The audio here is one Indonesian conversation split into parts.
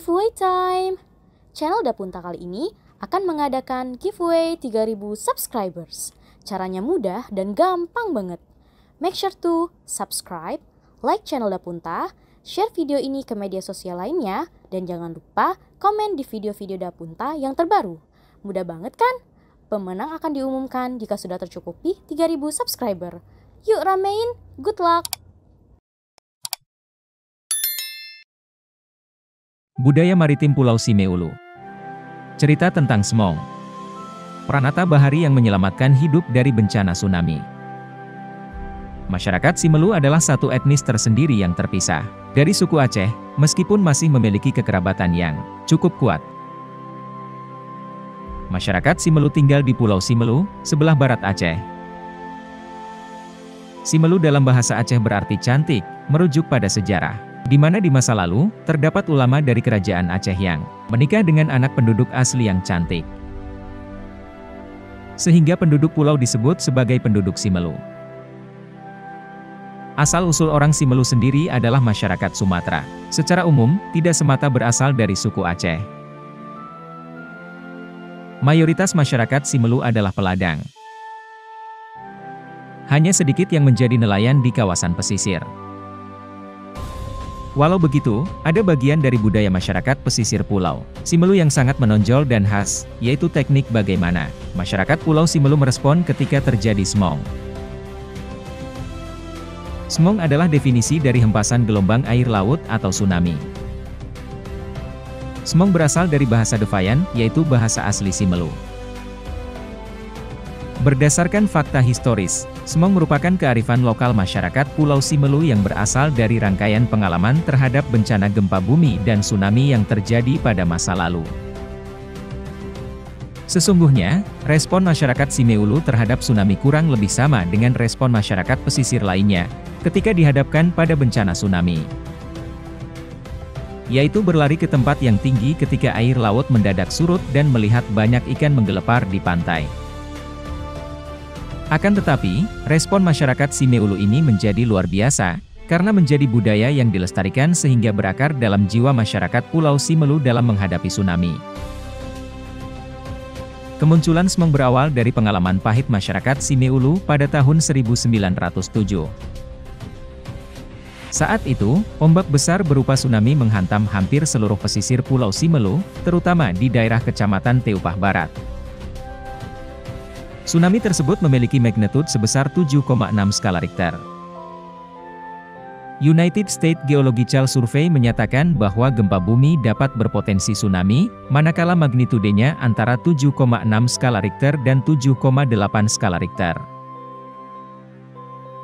Giveaway time! Channel Dapunta kali ini akan mengadakan giveaway 3000 subscribers. Caranya mudah dan gampang banget. Make sure to subscribe, like channel Dapunta, share video ini ke media sosial lainnya, dan jangan lupa komen di video-video Dapunta yang terbaru. Mudah banget kan? Pemenang akan diumumkan jika sudah tercukupi 3000 subscriber. Yuk ramein, good luck! Budaya maritim Pulau Simeulu. Cerita tentang Smong, pranata bahari yang menyelamatkan hidup dari bencana tsunami. Masyarakat Simelu adalah satu etnis tersendiri yang terpisah dari suku Aceh, meskipun masih memiliki kekerabatan yang cukup kuat. Masyarakat Simelu tinggal di Pulau Simelu, sebelah barat Aceh. Simelu dalam bahasa Aceh berarti cantik, merujuk pada sejarah, di mana di masa lalu, terdapat ulama dari kerajaan Aceh yang menikah dengan anak penduduk asli yang cantik. Sehingga penduduk pulau disebut sebagai penduduk Simelu. Asal-usul orang Simelu sendiri adalah masyarakat Sumatera. Secara umum, tidak semata berasal dari suku Aceh. Mayoritas masyarakat Simelu adalah peladang. Hanya sedikit yang menjadi nelayan di kawasan pesisir. Walau begitu, ada bagian dari budaya masyarakat pesisir Pulau Simelu yang sangat menonjol dan khas, yaitu teknik bagaimana masyarakat Pulau Simelu merespon ketika terjadi Smong. Smong adalah definisi dari hempasan gelombang air laut atau tsunami. Smong berasal dari bahasa Devayan, yaitu bahasa asli Simelu. Berdasarkan fakta historis, Smong merupakan kearifan lokal masyarakat Pulau Simelu yang berasal dari rangkaian pengalaman terhadap bencana gempa bumi dan tsunami yang terjadi pada masa lalu. Sesungguhnya, respon masyarakat Simeulu terhadap tsunami kurang lebih sama dengan respon masyarakat pesisir lainnya, ketika dihadapkan pada bencana tsunami. Yaitu berlari ke tempat yang tinggi ketika air laut mendadak surut dan melihat banyak ikan menggelepar di pantai. Akan tetapi, respon masyarakat Simeulu ini menjadi luar biasa, karena menjadi budaya yang dilestarikan sehingga berakar dalam jiwa masyarakat Pulau Simelu dalam menghadapi tsunami. Kemunculan Smong berawal dari pengalaman pahit masyarakat Simeulu pada tahun 1907. Saat itu, ombak besar berupa tsunami menghantam hampir seluruh pesisir Pulau Simelu, terutama di daerah Kecamatan Teupah Barat. Tsunami tersebut memiliki magnitudo sebesar 7,6 skala Richter. United States Geological Survey menyatakan bahwa gempa bumi dapat berpotensi tsunami, manakala magnitudenya antara 7,6 skala Richter dan 7,8 skala Richter.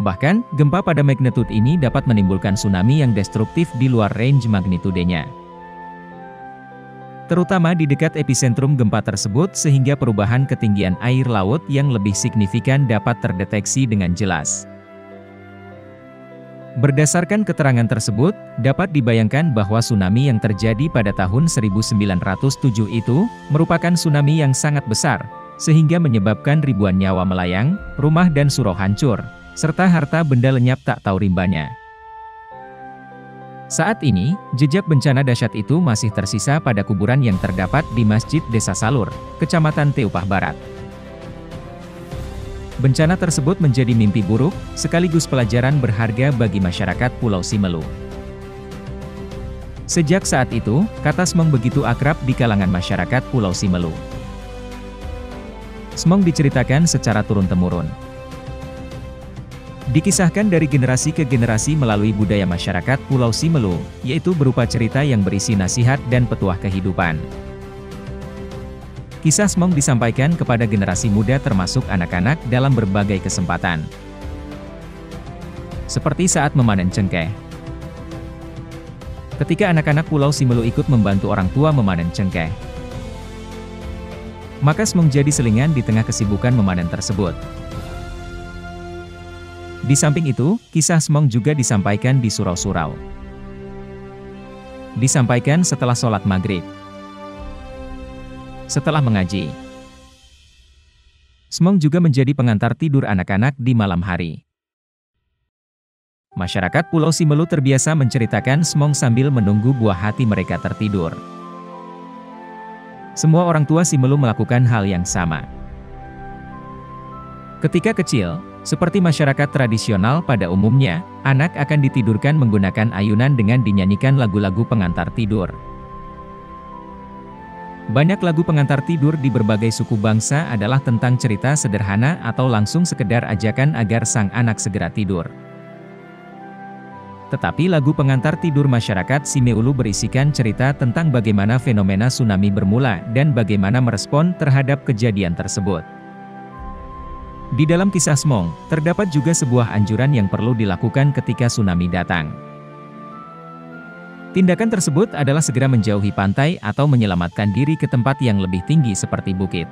Bahkan, gempa pada magnitudo ini dapat menimbulkan tsunami yang destruktif di luar range magnitudenya. Terutama di dekat epicentrum gempa tersebut sehingga perubahan ketinggian air laut yang lebih signifikan dapat terdeteksi dengan jelas. Berdasarkan keterangan tersebut, dapat dibayangkan bahwa tsunami yang terjadi pada tahun 1907 itu, merupakan tsunami yang sangat besar, sehingga menyebabkan ribuan nyawa melayang, rumah dan surau hancur, serta harta benda lenyap tak tahu rimbanya. Saat ini, jejak bencana dahsyat itu masih tersisa pada kuburan yang terdapat di Masjid Desa Salur, Kecamatan Teupah Barat. Bencana tersebut menjadi mimpi buruk, sekaligus pelajaran berharga bagi masyarakat Pulau Simelu. Sejak saat itu, kata Smong begitu akrab di kalangan masyarakat Pulau Simelu. Smong diceritakan secara turun-temurun. Dikisahkan dari generasi ke generasi melalui budaya masyarakat Pulau Simelu, yaitu berupa cerita yang berisi nasihat dan petuah kehidupan. Kisah Smong disampaikan kepada generasi muda termasuk anak-anak dalam berbagai kesempatan. Seperti saat memanen cengkeh. Ketika anak-anak Pulau Simelu ikut membantu orang tua memanen cengkeh, maka Smong jadi selingan di tengah kesibukan memanen tersebut. Di samping itu, kisah Smong juga disampaikan di surau-surau. Disampaikan setelah sholat maghrib. Setelah mengaji. Smong juga menjadi pengantar tidur anak-anak di malam hari. Masyarakat Pulau Simelu terbiasa menceritakan Smong sambil menunggu buah hati mereka tertidur. Semua orang tua Simelu melakukan hal yang sama. Ketika kecil, seperti masyarakat tradisional pada umumnya, anak akan ditidurkan menggunakan ayunan dengan dinyanyikan lagu-lagu pengantar tidur. Banyak lagu pengantar tidur di berbagai suku bangsa adalah tentang cerita sederhana atau langsung sekedar ajakan agar sang anak segera tidur. Tetapi lagu pengantar tidur masyarakat Simelu berisikan cerita tentang bagaimana fenomena tsunami bermula dan bagaimana merespon terhadap kejadian tersebut. Di dalam kisah Smong, terdapat juga sebuah anjuran yang perlu dilakukan ketika tsunami datang. Tindakan tersebut adalah segera menjauhi pantai atau menyelamatkan diri ke tempat yang lebih tinggi seperti bukit.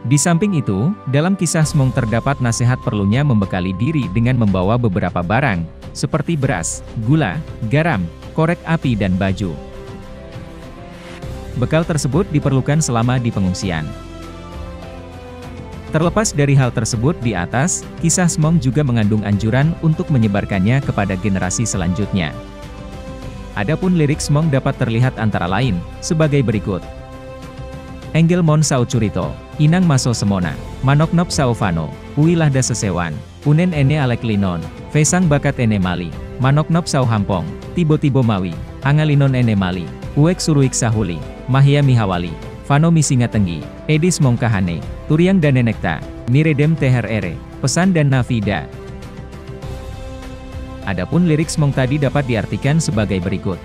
Di samping itu, dalam kisah Smong terdapat nasihat perlunya membekali diri dengan membawa beberapa barang, seperti beras, gula, garam, korek api dan baju. Bekal tersebut diperlukan selama di pengungsian. Terlepas dari hal tersebut di atas, kisah Smong juga mengandung anjuran untuk menyebarkannya kepada generasi selanjutnya. Adapun lirik Smong dapat terlihat antara lain, sebagai berikut. Enggel mon sao curito, inang maso semona, manoknop sao fano, uilahda sesewan, unen ene alek linon, fesang bakat ene mali, manoknop sao hampong, tibo-tibo mawi, angalinon ene mali, uek suruik sahuli, mahia mihawali, fano misinga tenggi, edis mongkahane, turiang dan nenekta, miredem teher ere, pesan dan nafida. Adapun lirik Smong tadi dapat diartikan sebagai berikut.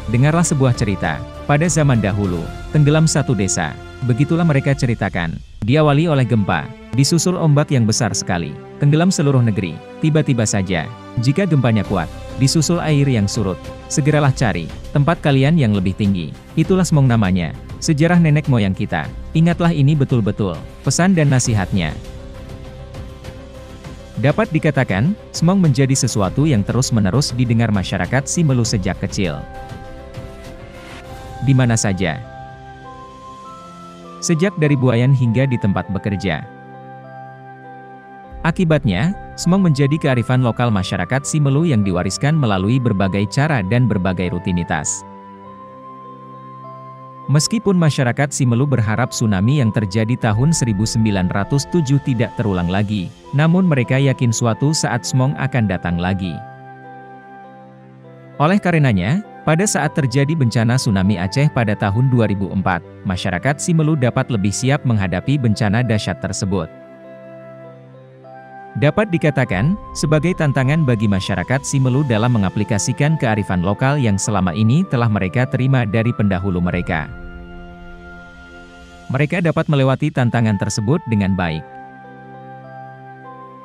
Dengarlah sebuah cerita. Pada zaman dahulu, tenggelam satu desa. Begitulah mereka ceritakan. Diawali oleh gempa, disusul ombak yang besar sekali. Tenggelam seluruh negeri. Tiba-tiba saja, jika gempanya kuat, disusul air yang surut. Segeralah cari tempat kalian yang lebih tinggi. Itulah Smong namanya. Sejarah nenek moyang kita. Ingatlah ini betul-betul. Pesan dan nasihatnya. Dapat dikatakan, Smong menjadi sesuatu yang terus-menerus didengar masyarakat Simelu sejak kecil. Di mana saja. Sejak dari buayan hingga di tempat bekerja. Akibatnya, Smong menjadi kearifan lokal masyarakat Simelu yang diwariskan melalui berbagai cara dan berbagai rutinitas. Meskipun masyarakat Simelu berharap tsunami yang terjadi tahun 1907 tidak terulang lagi, namun mereka yakin suatu saat Smong akan datang lagi. Oleh karenanya, pada saat terjadi bencana tsunami Aceh pada tahun 2004, masyarakat Simelu dapat lebih siap menghadapi bencana dahsyat tersebut. Dapat dikatakan, sebagai tantangan bagi masyarakat Simelu dalam mengaplikasikan kearifan lokal yang selama ini telah mereka terima dari pendahulu mereka. Mereka dapat melewati tantangan tersebut dengan baik.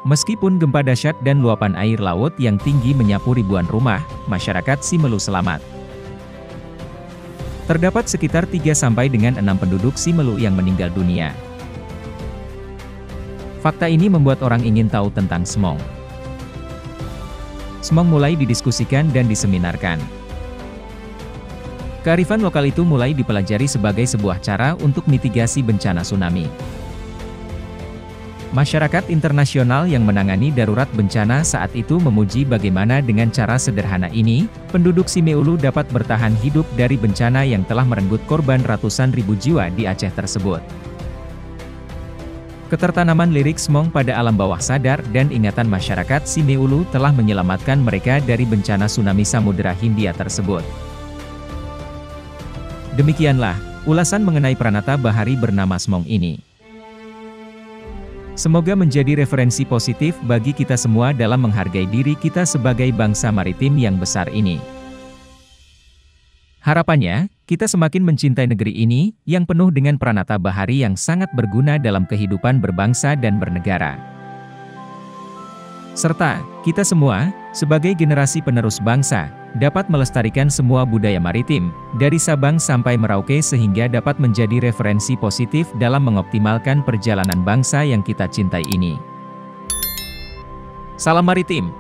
Meskipun gempa dahsyat dan luapan air laut yang tinggi menyapu ribuan rumah, masyarakat Simelu selamat. Terdapat sekitar 3-6 penduduk Simelu yang meninggal dunia. Fakta ini membuat orang ingin tahu tentang Smong. Smong mulai didiskusikan dan diseminarkan. Kearifan lokal itu mulai dipelajari sebagai sebuah cara untuk mitigasi bencana tsunami. Masyarakat internasional yang menangani darurat bencana saat itu memuji bagaimana dengan cara sederhana ini, penduduk Simelu dapat bertahan hidup dari bencana yang telah merenggut korban ratusan ribu jiwa di Aceh tersebut. Ketertanaman lirik Smong pada alam bawah sadar dan ingatan masyarakat Simelu telah menyelamatkan mereka dari bencana tsunami Samudera Hindia tersebut. Demikianlah ulasan mengenai pranata bahari bernama Smong ini. Semoga menjadi referensi positif bagi kita semua dalam menghargai diri kita sebagai bangsa maritim yang besar ini. Harapannya, kita semakin mencintai negeri ini, yang penuh dengan pranata bahari yang sangat berguna dalam kehidupan berbangsa dan bernegara. Serta, kita semua, sebagai generasi penerus bangsa, dapat melestarikan semua budaya maritim, dari Sabang sampai Merauke sehingga dapat menjadi referensi positif dalam mengoptimalkan perjalanan bangsa yang kita cintai ini. Salam maritim!